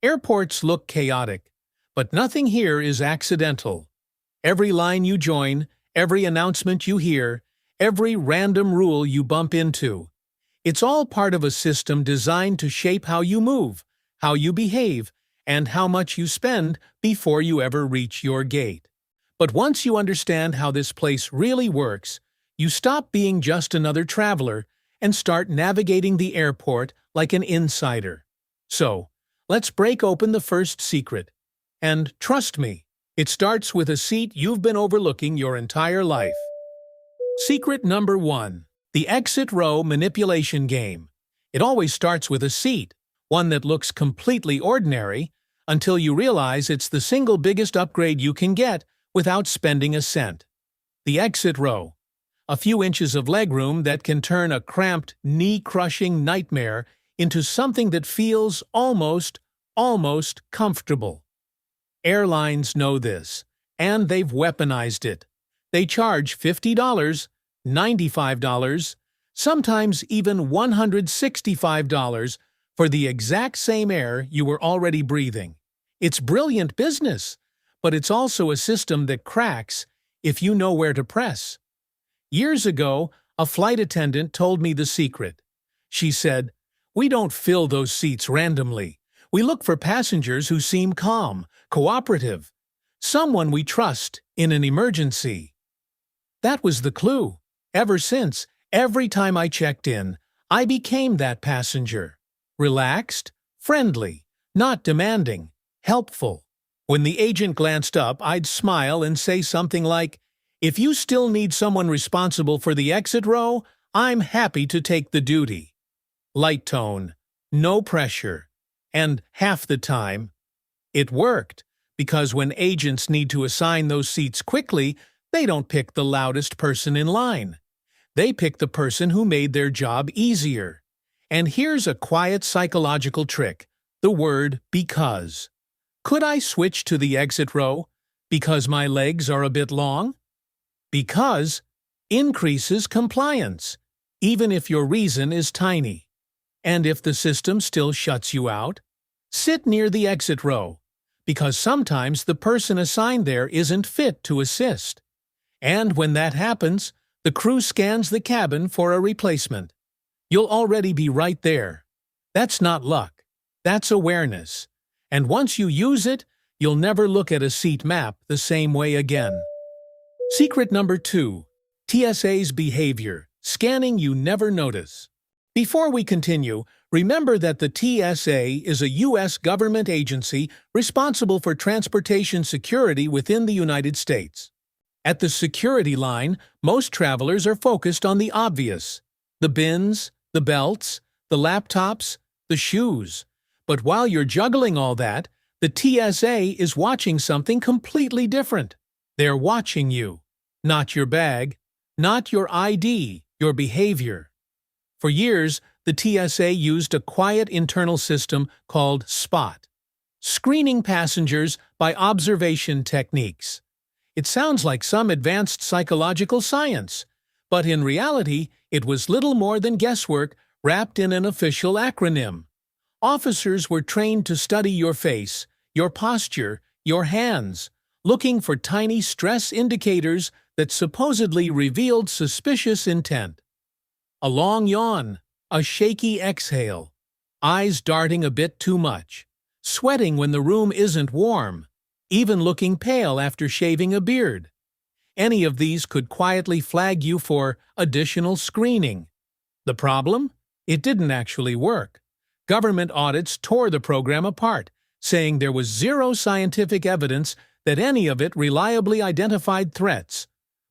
Airports look chaotic, but nothing here is accidental. Every line you join, every announcement you hear, every random rule you bump into, it's all part of a system designed to shape how you move, how you behave, and how much you spend before you ever reach your gate. But once you understand how this place really works, you stop being just another traveler and start navigating the airport like an insider. So, let's break open the first secret. And trust me, it starts with a seat you've been overlooking your entire life. Secret number 1. The exit row manipulation game. It always starts with a seat, one that looks completely ordinary, until you realize it's the single biggest upgrade you can get without spending a cent. The exit row. A few inches of legroom that can turn a cramped, knee-crushing nightmare into something that feels almost comfortable. Airlines know this, and they've weaponized it. They charge $50, $95, sometimes even $165 for the exact same air you were already breathing. It's brilliant business, but it's also a system that cracks if you know where to press. Years ago, a flight attendant told me the secret. She said, "We don't fill those seats randomly. We look for passengers who seem calm, cooperative, someone we trust in an emergency." That was the clue. Ever since, every time I checked in, I became that passenger. Relaxed, friendly, not demanding, helpful. When the agent glanced up, I'd smile and say something like, "If you still need someone responsible for the exit row, I'm happy to take the duty." Light tone, no pressure, and half the time, it worked, because when agents need to assign those seats quickly, they don't pick the loudest person in line. They pick the person who made their job easier. And here's a quiet psychological trick, the word because. Could I switch to the exit row because my legs are a bit long? Because increases compliance, even if your reason is tiny. And if the system still shuts you out, sit near the exit row, because sometimes the person assigned there isn't fit to assist. And when that happens, the crew scans the cabin for a replacement. You'll already be right there. That's not luck. That's awareness. And once you use it, you'll never look at a seat map the same way again. Secret number 2. TSA's behavior, scanning you never notice. Before we continue, remember that the TSA is a U.S. government agency responsible for transportation security within the United States. At the security line, most travelers are focused on the obvious: the bins, the belts, the laptops, the shoes. But while you're juggling all that, the TSA is watching something completely different. They're watching you. Not your bag, not your ID, your behavior. For years, the TSA used a quiet internal system called SPOT, screening passengers by observation techniques. It sounds like some advanced psychological science, but in reality, it was little more than guesswork wrapped in an official acronym. Officers were trained to study your face, your posture, your hands, looking for tiny stress indicators that supposedly revealed suspicious intent. A long yawn, a shaky exhale, eyes darting a bit too much, sweating when the room isn't warm, even looking pale after shaving a beard. Any of these could quietly flag you for additional screening. The problem? It didn't actually work. Government audits tore the program apart, saying there was zero scientific evidence that any of it reliably identified threats.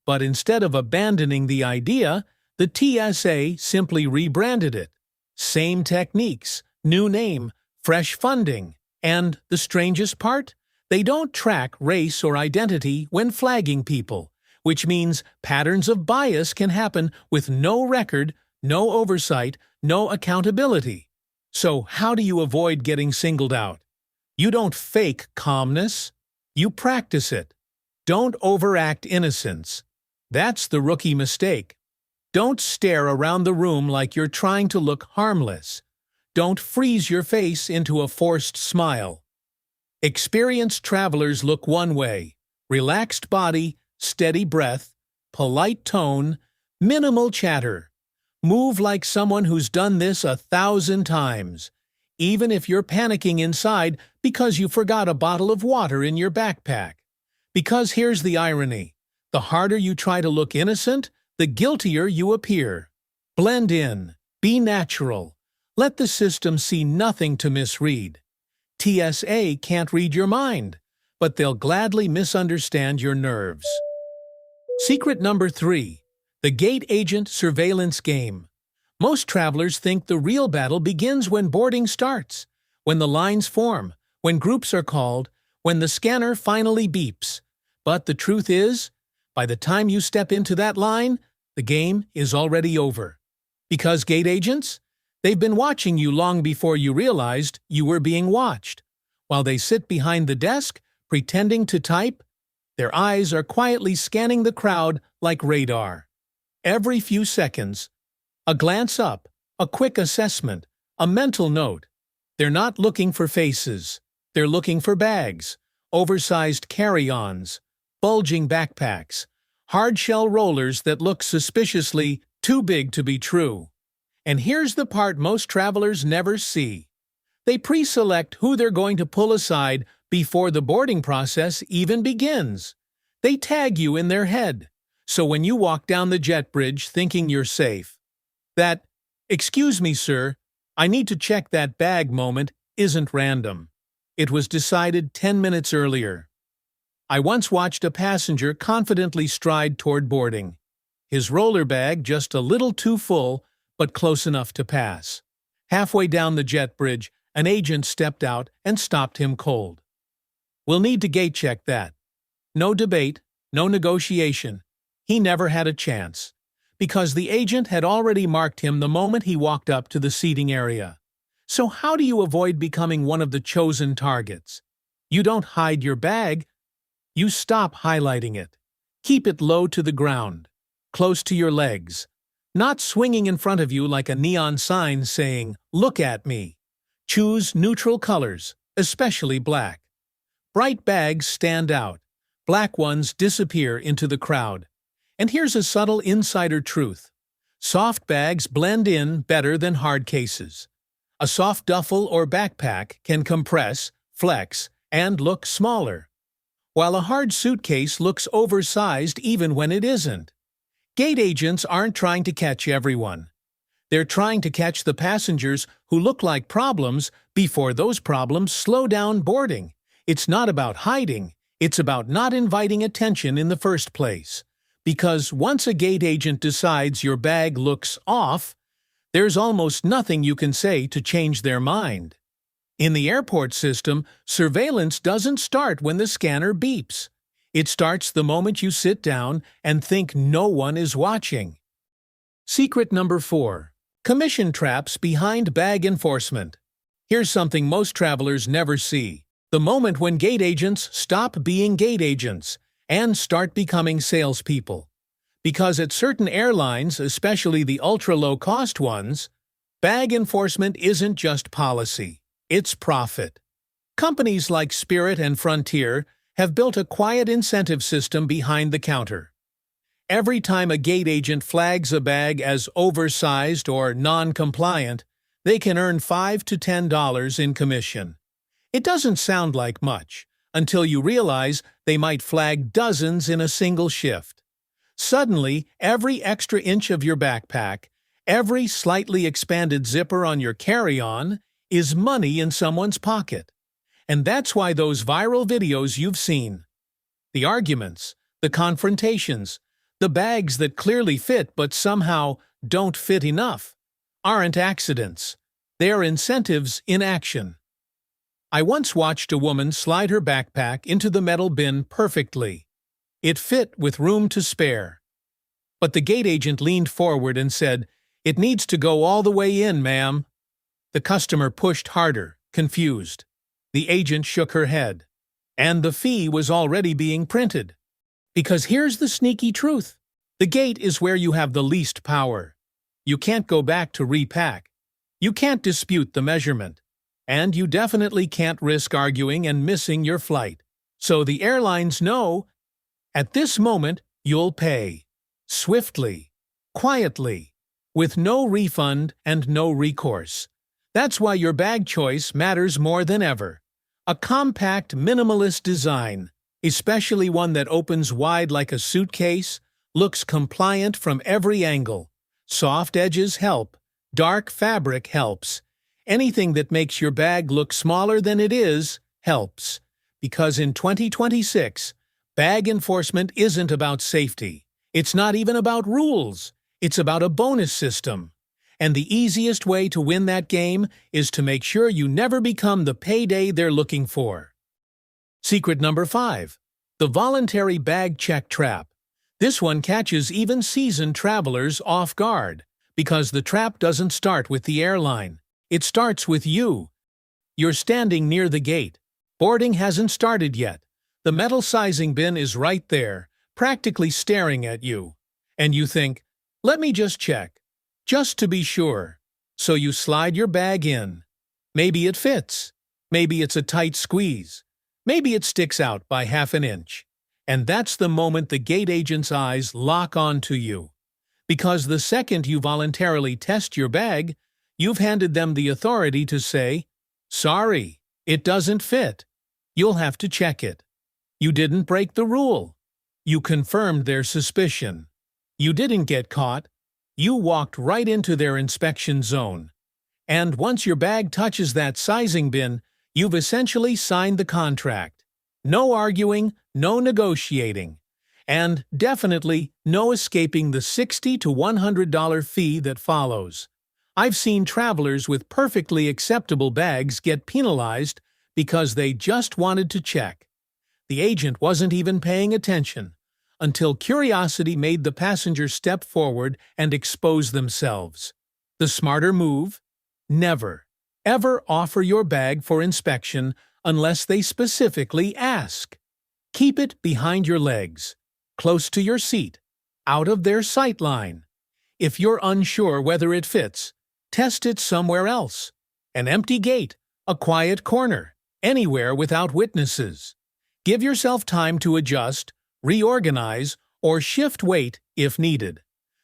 But instead of abandoning the idea, the TSA simply rebranded it. Same techniques, new name, fresh funding. And the strangest part? They don't track race or identity when flagging people, which means patterns of bias can happen with no record, no oversight, no accountability. So how do you avoid getting singled out? You don't fake calmness. You practice it. Don't overact innocence. That's the rookie mistake. Don't stare around the room like you're trying to look harmless. don't freeze your face into a forced smile. Experienced travelers look one way: relaxed body, steady breath, polite tone, minimal chatter. Move like someone who's done this 1,000 times, even if you're panicking inside because you forgot a bottle of water in your backpack. Because here's the irony: the harder you try to look innocent, the guiltier you appear. Blend in. Be natural. Let the system see nothing to misread. TSA can't read your mind, but they'll gladly misunderstand your nerves. Secret number 3. The gate agent surveillance game. Most travelers think the real battle begins when boarding starts, when the lines form, when groups are called, when the scanner finally beeps. But the truth is, by the time you step into that line, the game is already over. Because gate agents? They've been watching you long before you realized you were being watched. While they sit behind the desk, pretending to type, their eyes are quietly scanning the crowd like radar. Every few seconds, a glance up, a quick assessment, a mental note. They're not looking for faces. They're looking for bags, oversized carry-ons, bulging backpacks, hard-shell rollers that look suspiciously too big to be true. And here's the part most travelers never see. They pre-select who they're going to pull aside before the boarding process even begins. They tag you in their head, so when you walk down the jet bridge thinking you're safe, that "Excuse me, sir, I need to check that bag" moment isn't random. It was decided 10 minutes earlier. I once watched a passenger confidently stride toward boarding. His roller bag just a little too full, but close enough to pass. Halfway down the jet bridge, an agent stepped out and stopped him cold. "We'll need to gate check that." No debate, no negotiation. He never had a chance, because the agent had already marked him the moment he walked up to the seating area. So how do you avoid becoming one of the chosen targets? You don't hide your bag. You stop highlighting it. Keep it low to the ground, close to your legs, not swinging in front of you like a neon sign saying, "Look at me." Choose neutral colors, especially black. Bright bags stand out. Black ones disappear into the crowd. And here's a subtle insider truth. Soft bags blend in better than hard cases. A soft duffel or backpack can compress, flex, and look smaller, while a hard suitcase looks oversized even when it isn't. Gate agents aren't trying to catch everyone. They're trying to catch the passengers who look like problems before those problems slow down boarding. It's not about hiding, it's about not inviting attention in the first place. Because once a gate agent decides your bag looks off, there's almost nothing you can say to change their mind. In the airport system, surveillance doesn't start when the scanner beeps. It starts the moment you sit down and think no one is watching. Secret number 4. Commission traps behind bag enforcement. Here's something most travelers never see: the moment when gate agents stop being gate agents and start becoming salespeople. Because at certain airlines, especially the ultra-low-cost ones, bag enforcement isn't just policy, it's profit. Companies like Spirit and Frontier have built a quiet incentive system behind the counter. Every time a gate agent flags a bag as oversized or non-compliant, they can earn $5 to $10 in commission. It doesn't sound like much, until you realize they might flag dozens in a single shift. Suddenly, every extra inch of your backpack, every slightly expanded zipper on your carry-on, is money in someone's pocket. And that's why those viral videos you've seen, the arguments, the confrontations, the bags that clearly fit but somehow don't fit enough, aren't accidents. They're incentives in action. I once watched a woman slide her backpack into the metal bin perfectly. It fit with room to spare. But the gate agent leaned forward and said, "It needs to go all the way in, ma'am." The customer pushed harder, confused. The agent shook her head. And the fee was already being printed. Because here's the sneaky truth. The gate is where you have the least power. You can't go back to repack. You can't dispute the measurement. And you definitely can't risk arguing and missing your flight. So the airlines know, at this moment, you'll pay. Swiftly. Quietly. With no refund and no recourse. That's why your bag choice matters more than ever. A compact, minimalist design, especially one that opens wide like a suitcase, looks compliant from every angle. Soft edges help. Dark fabric helps. Anything that makes your bag look smaller than it is helps. Because in 2026, bag enforcement isn't about safety. It's not even about rules. It's about a bonus system. And the easiest way to win that game is to make sure you never become the payday they're looking for. Secret number 5. The voluntary bag check trap. This one catches even seasoned travelers off guard, because the trap doesn't start with the airline. It starts with you. You're standing near the gate. Boarding hasn't started yet. The metal sizing bin is right there, practically staring at you. And you think, let me just check. Just to be sure. So you slide your bag in. Maybe it fits. Maybe it's a tight squeeze. Maybe it sticks out by half an inch. And that's the moment the gate agent's eyes lock onto you. Because the second you voluntarily test your bag, you've handed them the authority to say, sorry, it doesn't fit. You'll have to check it. You didn't break the rule. You confirmed their suspicion. You didn't get caught. You walked right into their inspection zone. And once your bag touches that sizing bin, you've essentially signed the contract. No arguing, no negotiating. And definitely no escaping the $60 to $100 fee that follows. I've seen travelers with perfectly acceptable bags get penalized because they just wanted to check. The agent wasn't even paying attention, until curiosity made the passenger step forward and expose themselves. The smarter move? Never, ever offer your bag for inspection unless they specifically ask. Keep it behind your legs, close to your seat, out of their sight line. If you're unsure whether it fits, test it somewhere else. An empty gate, a quiet corner, anywhere without witnesses. Give yourself time to adjust, reorganize, or shift weight if needed.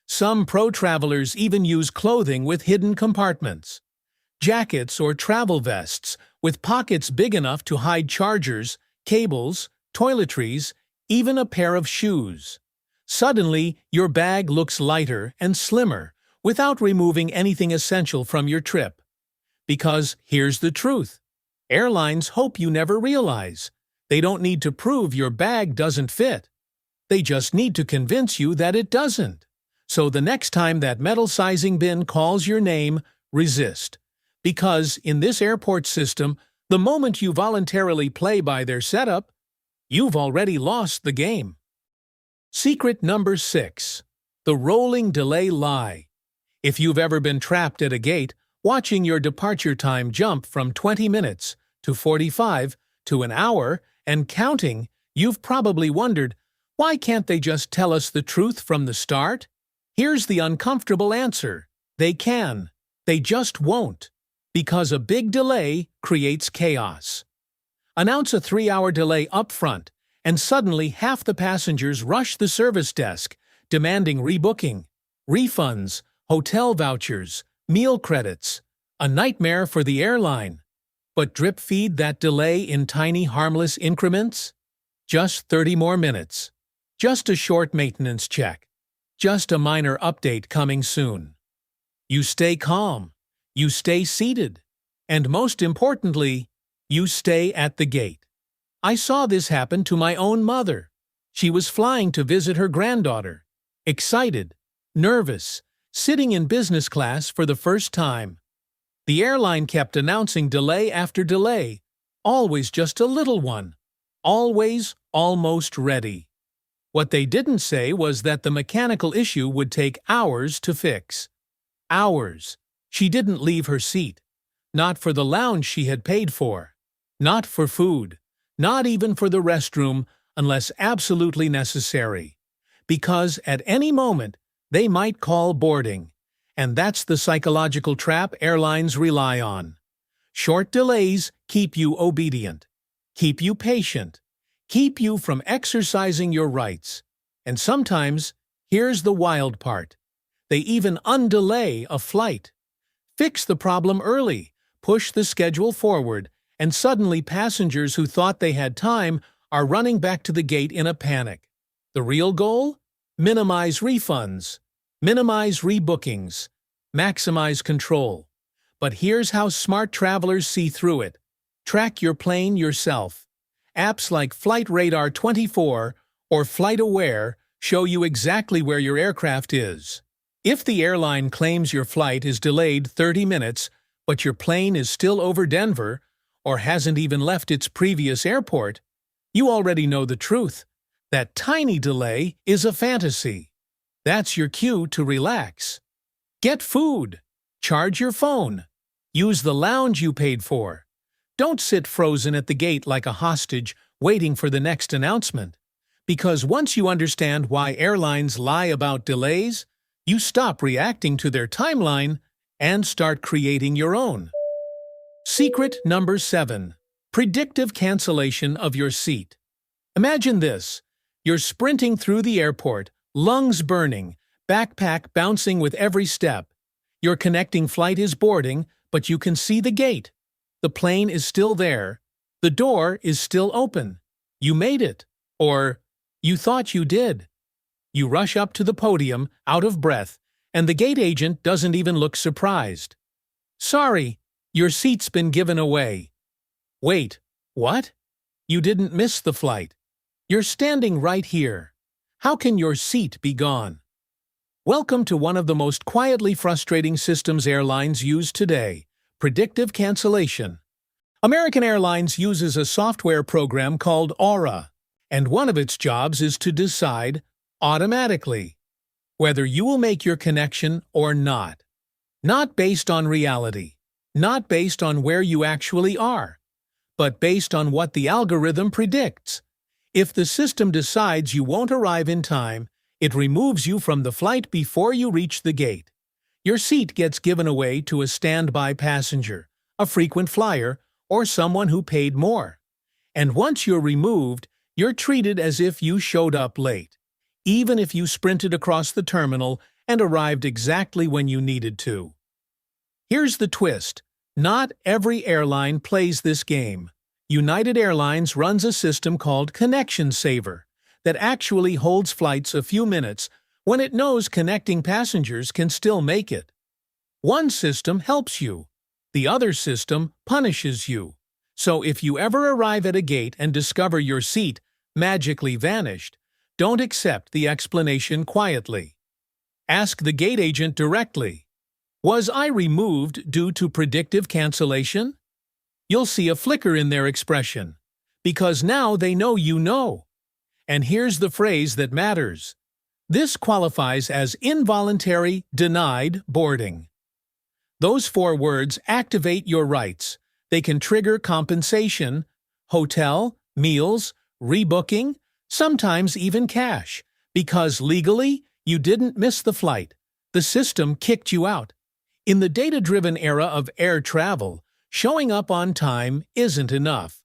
Some pro travelers even use clothing with hidden compartments. Jackets or travel vests with pockets big enough to hide chargers, cables, toiletries, even a pair of shoes. Suddenly, your bag looks lighter and slimmer without removing anything essential from your trip. Because here's the truth. Airlines hope you never realize. They don't need to prove your bag doesn't fit. They just need to convince you that it doesn't. So the next time that metal sizing bin calls your name, resist. Because in this airport system, the moment you voluntarily play by their setup, you've already lost the game. Secret number 6. The rolling delay lie. If you've ever been trapped at a gate, watching your departure time jump from 20 minutes to 45 to an hour and counting, you've probably wondered, why can't they just tell us the truth from the start? Here's the uncomfortable answer. They can. They just won't. Because a big delay creates chaos. Announce a 3-hour delay up front, and suddenly half the passengers rush the service desk, demanding rebooking, refunds, hotel vouchers, meal credits. A nightmare for the airline. But drip feed that delay in tiny harmless increments? Just 30 more minutes. Just a short maintenance check. Just a minor update coming soon. You stay calm. You stay seated. And most importantly, you stay at the gate. I saw this happen to my own mother. She was flying to visit her granddaughter. Excited, nervous, sitting in business class for the first time. The airline kept announcing delay after delay, always just a little one, always almost ready. What they didn't say was that the mechanical issue would take hours to fix. Hours. She didn't leave her seat. Not for the lounge she had paid for. Not for food. Not even for the restroom unless absolutely necessary. Because at any moment, they might call boarding. And that's the psychological trap airlines rely on. Short delays keep you obedient, keep you patient, keep you from exercising your rights. And sometimes, here's the wild part, they even undelay a flight. Fix the problem early, push the schedule forward, and suddenly passengers who thought they had time are running back to the gate in a panic. The real goal? Minimize refunds, minimize rebookings, maximize control. But here's how smart travelers see through it. Track your plane yourself. Apps like Flight Radar 24 or Flight Aware show you exactly where your aircraft is. If the airline claims your flight is delayed 30 minutes, but your plane is still over Denver or hasn't even left its previous airport, you already know the truth. That tiny delay is a fantasy. That's your cue to relax. Get food. Charge your phone. Use the lounge you paid for. Don't sit frozen at the gate like a hostage waiting for the next announcement. Because once you understand why airlines lie about delays, you stop reacting to their timeline and start creating your own. Secret number 7. Predictive cancellation of your seat. Imagine this. You're sprinting through the airport, lungs burning, backpack bouncing with every step. Your connecting flight is boarding, but you can see the gate. The plane is still there. The door is still open. You made it. Or, you thought you did. You rush up to the podium, out of breath, and the gate agent doesn't even look surprised. Sorry, your seat's been given away. Wait, what? You didn't miss the flight. You're standing right here. How can your seat be gone? Welcome to one of the most quietly frustrating systems airlines use today, predictive cancellation. American Airlines uses a software program called Aura, and one of its jobs is to decide, automatically, whether you will make your connection or not. Not based on reality, not based on where you actually are, but based on what the algorithm predicts. If the system decides you won't arrive in time, it removes you from the flight before you reach the gate. Your seat gets given away to a standby passenger, a frequent flyer, or someone who paid more. And once you're removed, you're treated as if you showed up late, even if you sprinted across the terminal and arrived exactly when you needed to. Here's the twist. Not every airline plays this game. United Airlines runs a system called Connection Saver that actually holds flights a few minutes when it knows connecting passengers can still make it. One system helps you. The other system punishes you. So if you ever arrive at a gate and discover your seat magically vanished, don't accept the explanation quietly. Ask the gate agent directly. Was I removed due to predictive cancellation? You'll see a flicker in their expression, because now they know you know. And here's the phrase that matters. This qualifies as involuntary denied boarding. Those 4 words activate your rights. They can trigger compensation, hotel, meals, rebooking, sometimes even cash, because legally you didn't miss the flight. The system kicked you out. In the data-driven era of air travel, showing up on time isn't enough.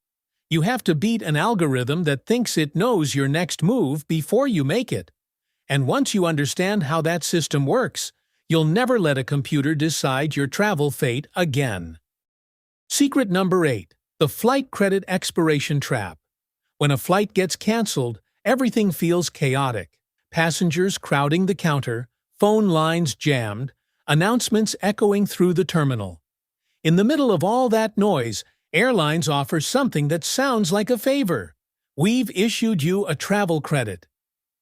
You have to beat an algorithm that thinks it knows your next move before you make it. And once you understand how that system works, you'll never let a computer decide your travel fate again. Secret number 8. The flight credit expiration trap. When a flight gets canceled, everything feels chaotic. Passengers crowding the counter, phone lines jammed, announcements echoing through the terminal. In the middle of all that noise, airlines offer something that sounds like a favor. We've issued you a travel credit.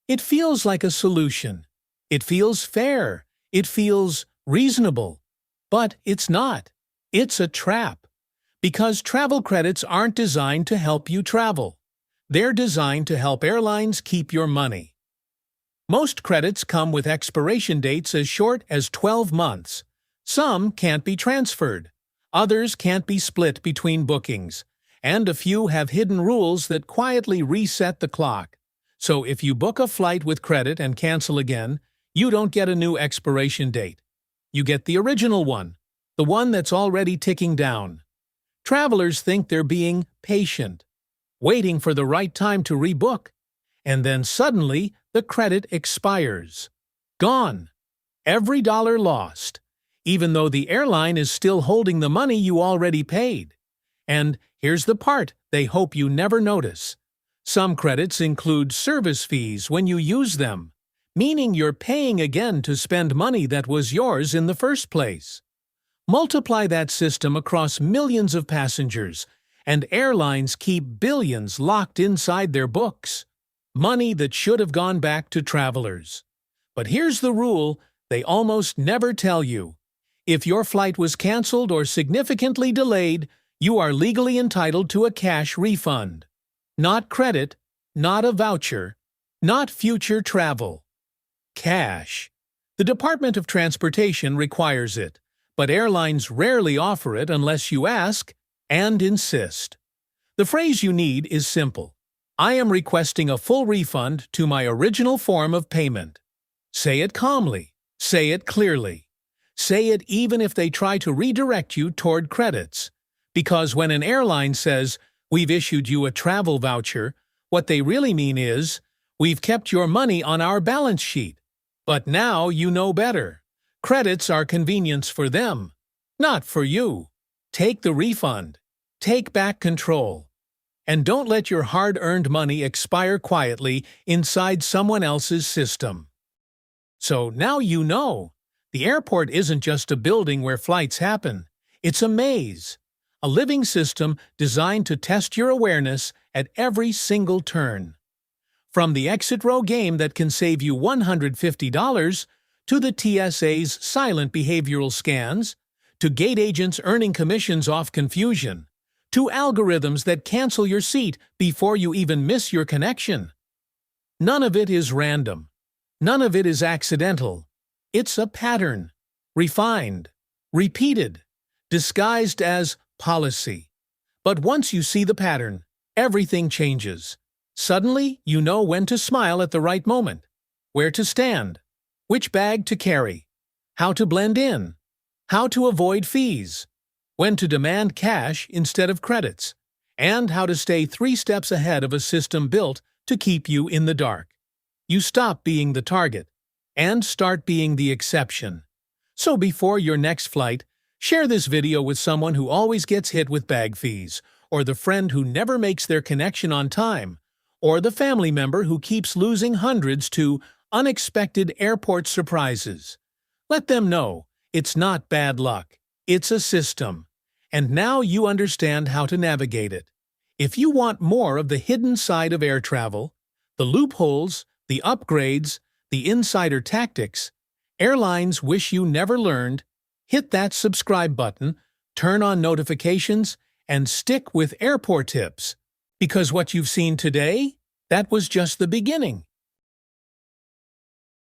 It feels like a solution. It feels fair. It feels reasonable. But it's not. It's a trap. Because travel credits aren't designed to help you travel. They're designed to help airlines keep your money. Most credits come with expiration dates as short as 12 months. Some can't be transferred. Others can't be split between bookings, and a few have hidden rules that quietly reset the clock. So if you book a flight with credit and cancel again, you don't get a new expiration date. You get the original one, the one that's already ticking down. Travelers think they're being patient, waiting for the right time to rebook, and then suddenly the credit expires. Gone. Every dollar lost, even though the airline is still holding the money you already paid. And here's the part they hope you never notice. Some credits include service fees when you use them, meaning you're paying again to spend money that was yours in the first place. Multiply that system across millions of passengers, and airlines keep billions locked inside their books. Money that should have gone back to travelers. But here's the rule they almost never tell you. If your flight was canceled or significantly delayed, you are legally entitled to a cash refund. Not credit, not a voucher, not future travel. Cash. The Department of Transportation requires it, but airlines rarely offer it unless you ask and insist. The phrase you need is simple. I am requesting a full refund to my original form of payment. Say it calmly. Say it clearly. Say it even if they try to redirect you toward credits. Because when an airline says, "We've issued you a travel voucher," what they really mean is, "We've kept your money on our balance sheet. But now you know better. Credits are convenience for them, not for you. Take the refund. Take back control. And don't let your hard-earned money expire quietly inside someone else's system." So now you know. The airport isn't just a building where flights happen. It's a maze. A living system designed to test your awareness at every single turn. From the exit row game that can save you $150, to the TSA's silent behavioral scans, to gate agents earning commissions off confusion, to algorithms that cancel your seat before you even miss your connection. None of it is random. None of it is accidental. It's a pattern, refined, repeated, disguised as policy. But once you see the pattern, everything changes. Suddenly, you know when to smile at the right moment, where to stand, which bag to carry, how to blend in, how to avoid fees, when to demand cash instead of credits, and how to stay 3 steps ahead of a system built to keep you in the dark. You stop being the target and start being the exception. So before your next flight, share this video with someone who always gets hit with bag fees, or the friend who never makes their connection on time, or the family member who keeps losing hundreds to unexpected airport surprises. Let them know it's not bad luck, it's a system. And now you understand how to navigate it. If you want more of the hidden side of air travel, the loopholes, the upgrades, the insider tactics airlines wish you never learned, hit that subscribe button, turn on notifications, and stick with Airport Tips. Because what you've seen today, that was just the beginning.